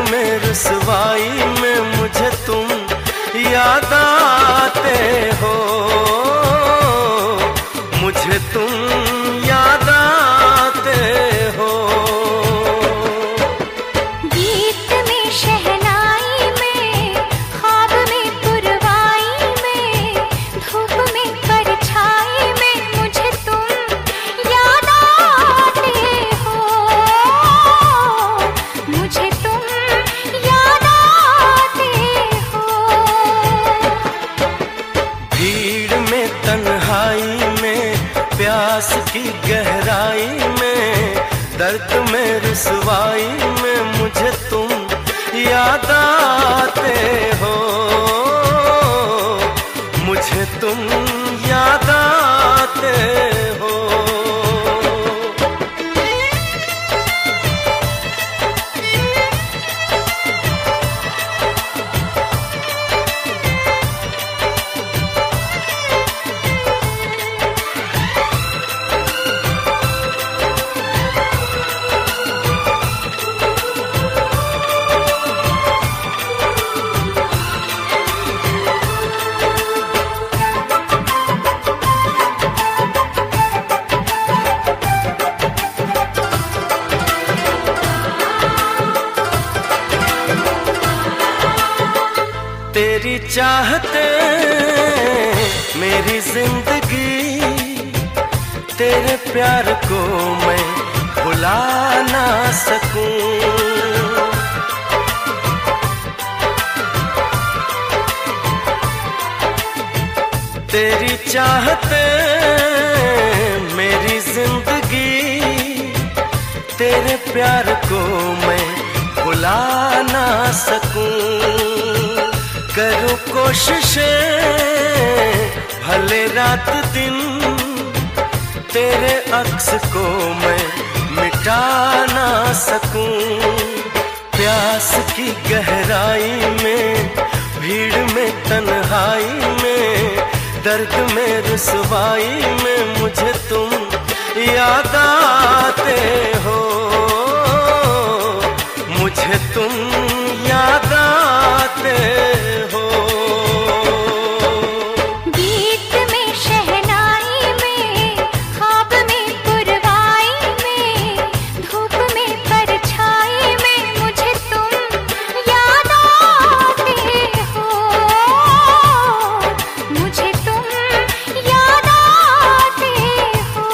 में रुसवाई में मुझे तुम याद आते हो, मुझे तुम याद आते हो। गीत में शहनाई में, ख्वाब में पुरवाई में, धूप में परछाई में मुझे तुम याद आते हो, मुझे तुम याद आते हो। भीड़ में तन्हाई में, प्यास की गहराई में, दर्द में रुसवाई में मुझे तुम याद आते हो, मुझे तुम याद आते हो। तेरी चाहते मेरी जिंदगी, तेरे प्यार को मैं भुला ना सकूं। तेरी चाहते मेरी जिंदगी, तेरे प्यार को मैं भुला ना सकूं। करूं कोशिशें भले रात दिन, तेरे अक्स को मैं मिटा ना सकूं। प्यास की गहराई में, भीड़ में तन्हाई में, दर्द में रुसवाई में मुझे तुम याद आते हो, मुझे तुम याद आते हो। गीत में शहनाई में, ख्वाब में पुरवाई में, धूप में परछाई में मुझे तुम याद आते हो, मुझे तुम याद आते हो।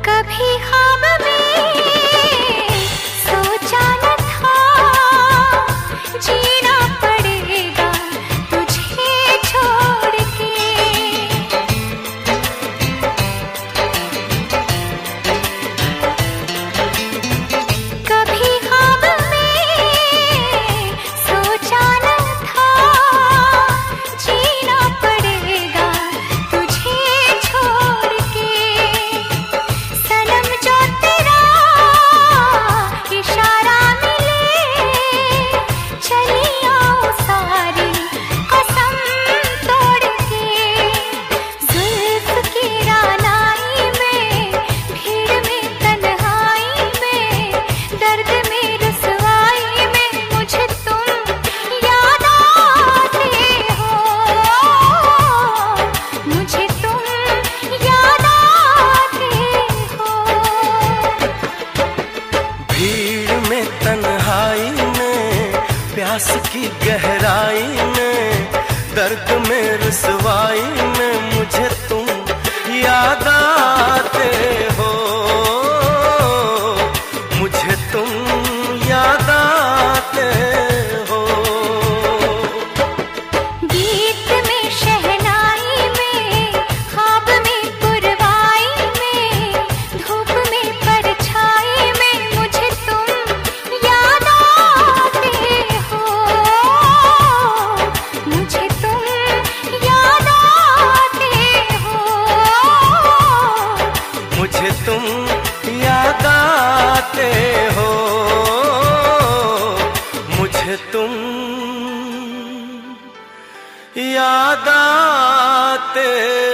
कभी ख्वाब में सोचा न था, जीना पड़ेगा तुझे छोड़ के। कभी ख्वाब में सोचा न था, जीना पड़ेगा तुझे छोड़ के। सनम जो तेरा इशारा मिले, चली आओ सारी कसम तोड़ के। जुल्फ की रानाई में, भीड़ में तन्हाई में, दर्द में रुसवाई में मुझे तुम याद आते हो, मुझे तुम याद आते हो। भीड़ में तन्हाई में, प्यास की गहराई में, दर्द में रुसवाई में मुझे तुम याद आते हो, मुझे तुम याद आते हो। गीत में शहनाई में, ख्वाब में पुरवाई में, धूप में परछाई में मुझे तुम आते